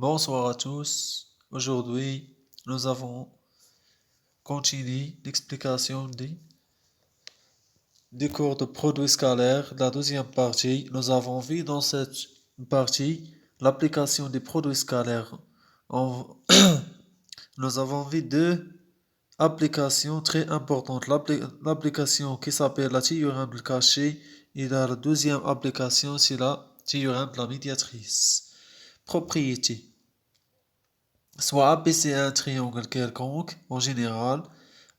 Bonsoir à tous. Aujourd'hui, nous avons continué l'explication des cours de produits scalaires. La deuxième partie, nous avons vu dans cette partie l'application des produits scalaires. On- Nous avons vu deux applications très importantes. L'application qui s'appelle la théorème de cachet et la deuxième application, c'est la théorème de la médiatrice. Propriété. Soit ABC est un triangle quelconque, en général,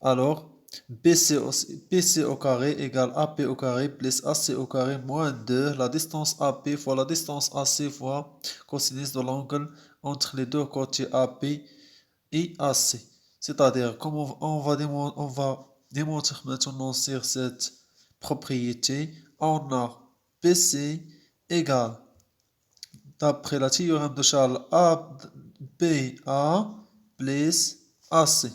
alors BC au carré égale AP au carré plus AC au carré moins 2, la distance AP fois la distance AC fois cosinus de l'angle entre les deux côtés AP et AC. C'est-à-dire, comme on va démontrer maintenant sur cette propriété, on a BC égale, d'après la théorème de Charles, BA plus AC.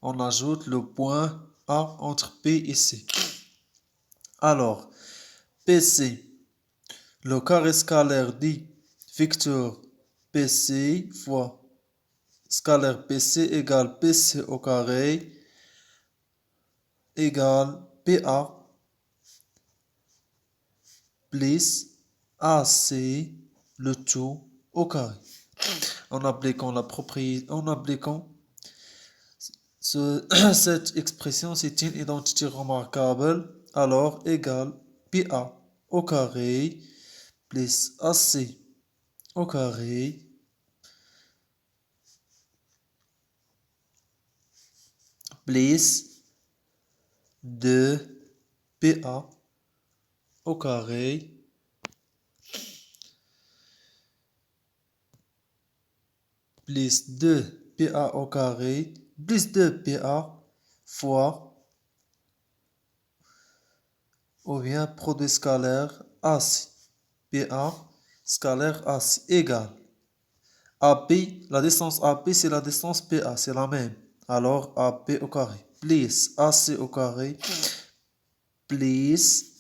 On ajoute le point A entre P et C. Alors, PC, le carré scalaire dit vecteur PC fois scalaire PC égale PC au carré égale PA plus AC, le tout au carré. En appliquant la propriété, cette expression, c'est une identité remarquable, alors égale PA au carré plus AC au carré plus 2PA au carré plus 2PA au carré plus 2PA fois ou bien produit scalaire AC. PA scalaire AC égale AP, la distance AP c'est la distance PA, c'est la même. Alors AP au carré plus AC au carré plus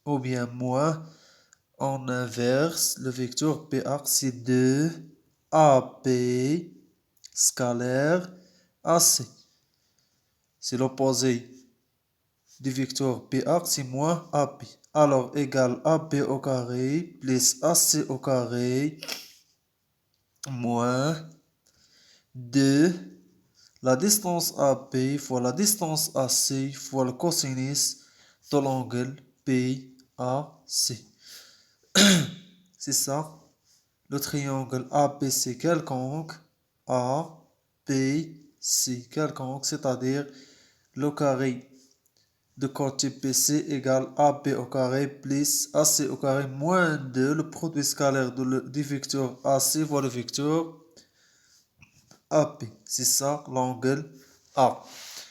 ou bien moins, on inverse le vecteur PA, c'est 2 AP scalaire AC. C'est l'opposé du vecteur PA, c'est moins AP. Alors égal AP au carré plus AC au carré moins 2, la distance AP fois la distance AC fois le cosinus de l'angle PAC. C'est ça, le triangle APC quelconque, APC quelconque, c'est-à-dire le carré de côté PC égale AP au carré plus AC au carré moins 2, le produit scalaire du vecteur AC fois le vecteur AP. C'est ça l'angle A.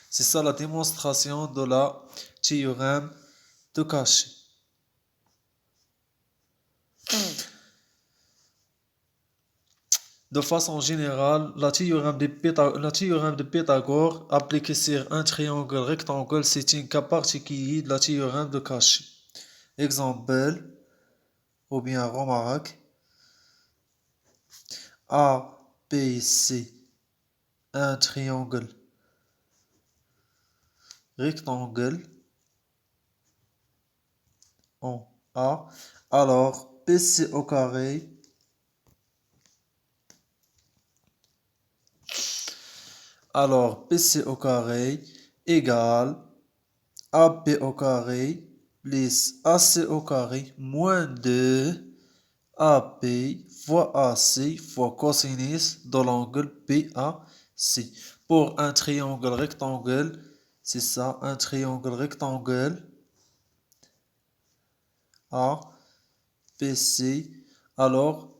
C'est ça la démonstration de la théorème de Cauchy. De façon générale, la théorème de Pythagore appliquée sur un triangle rectangle, c'est un cas particulier de la théorème de Cauchy. Exemple, ou bien remarque, ABC, un triangle rectangle en A, alors PC au carré PC au carré égale AP au carré plus AC au carré moins 2 AP fois AC fois cosinus de l'angle PAC. Pour un triangle rectangle, c'est ça, un triangle rectangle APC, alors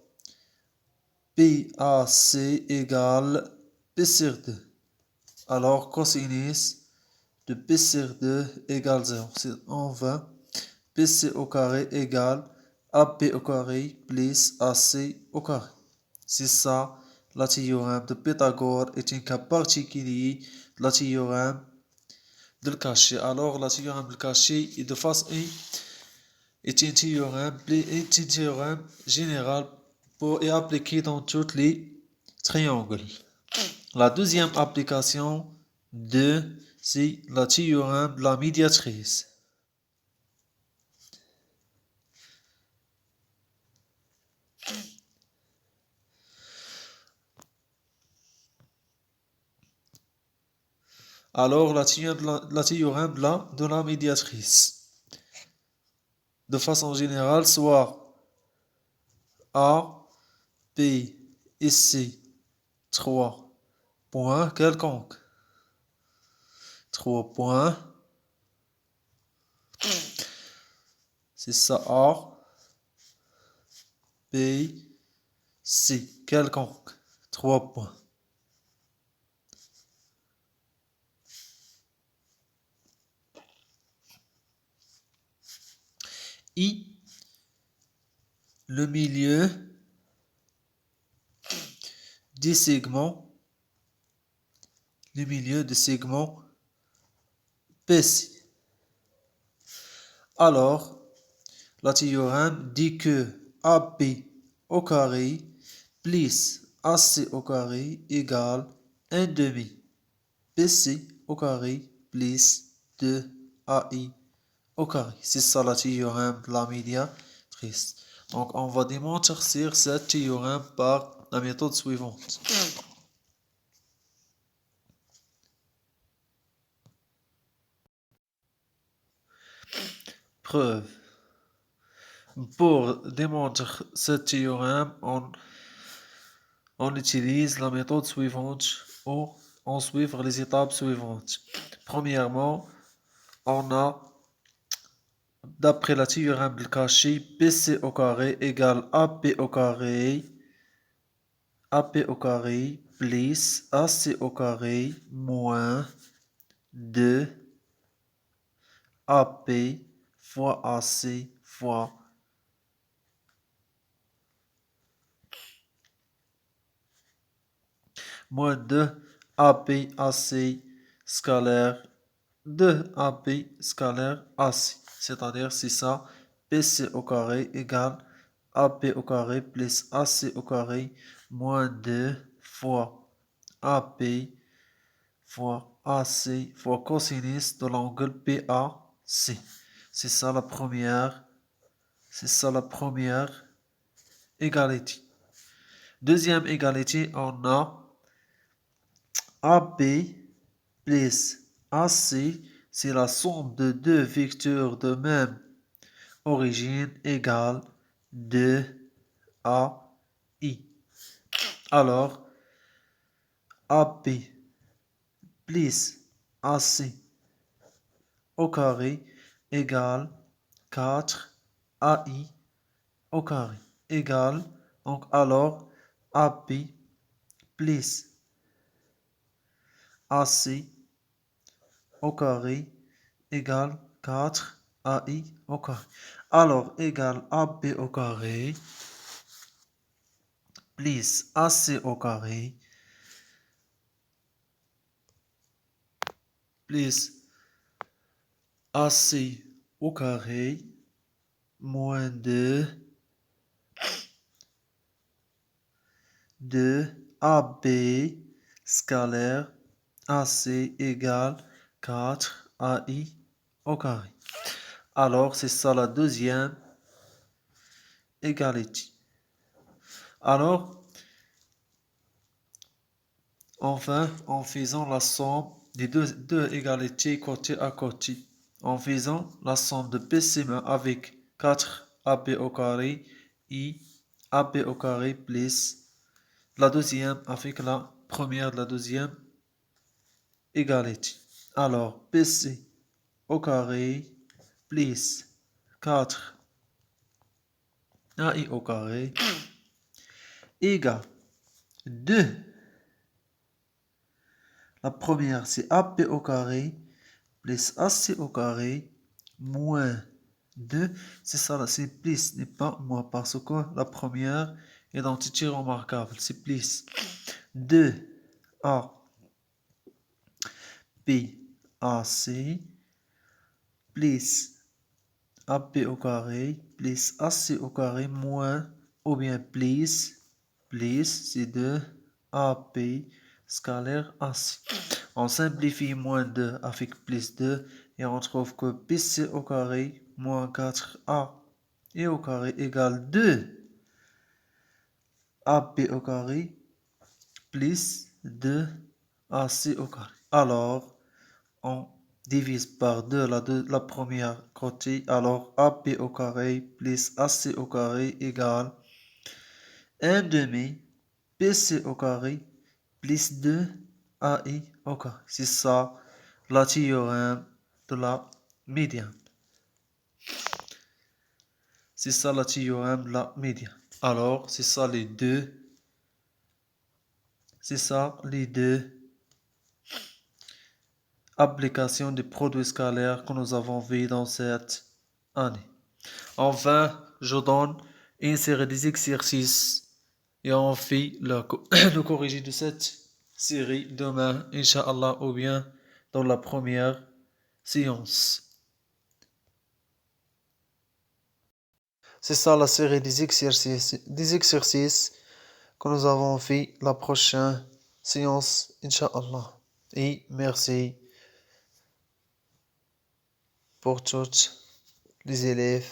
PAC égale P sur 2. Alors cosinus de P sur 2 égale 0. C'est en vain. PC au carré égale AP au carré plus AC au carré. C'est ça, la théorème de Pythagore est un cas particulier de la théorème de Cauchy. Alors, la théorème de Cauchy est de face est un théorème général et appliqué dans toutes les triangle. La deuxième application c'est le théorème de la médiatrice. Alors, la théorème de la médiatrice. De façon générale, soit A, B et C, 3 points quelconques. 3 points. C'est ça, A, B, C, quelconque. 3 points. I, le milieu des segments, PC. Alors, la théorème dit que AB au carré plus AC au carré égale 1 demi BC au carré plus 2AI au carré. C'est ça la théorème de la médiatrice. Donc, on va démontrer cette théorème par la méthode suivante. Preuve. Pour démontrer ce théorème, on utilise la méthode suivante ou on suit les étapes suivantes. Premièrement, on a, d'après la théorème de Cauchy, BC au carré égale AP au carré plus AC au carré moins 2 AP fois AC fois moins 2 AP AC scalaire 2 AP scalaire AC. C'est-à-dire c'est ça, PC au carré égale AP au carré plus AC au carré moins 2 fois AP fois AC fois cosinus de l'angle PAC. C'est ça la première égalité. Deuxième égalité, on a AB plus AC, c'est la somme de deux vecteurs de même origine égale 2AI. Alors, AB plus AC au carré égale 4AI au carré égale, donc alors AB plus AC au carré égale 4AI au carré. Alors, égale AB au carré plus AC au carré plus AC au carré moins 2 AB scalaire AC égale 4AI au carré. Alors, c'est ça la deuxième égalité. Alors, enfin, en faisant la somme des deux égalités côté à côté, en faisant la somme de PC avec 4AB au carré et AB au carré plus la deuxième avec la première de la deuxième égalité. Alors, PC au carré plus 4 AI au carré égale 2. La première, c'est AP au carré plus AC au carré moins 2. C'est ça, là, c'est plus, n'est pas moins, parce que la première identité remarquable, c'est plus 2 A P AC plus AP au carré plus AC au carré moins ou bien plus c'est 2 AP scalaire AC. On simplifie moins 2 avec plus 2 et on trouve que PC au carré moins 4A et au carré égale 2. AP au carré plus 2 AC au carré. Alors, on divise par 2 la première côté. Alors, AP au carré plus AC au carré égale 1 demi PC au carré plus 2 AI au carré. C'est ça, la théorème de la médiane. C'est ça la théorème de la médiane. Alors, c'est ça les deux applications des produits scalaires que nous avons vues dans cette année. Enfin, je donne une série des exercices et on fait le corrigé de cette série demain, Inch'Allah, ou bien dans la première séance. C'est ça la série des exercices que nous avons fait la prochaine séance, Inch'Allah. Et merci pour tous les élèves.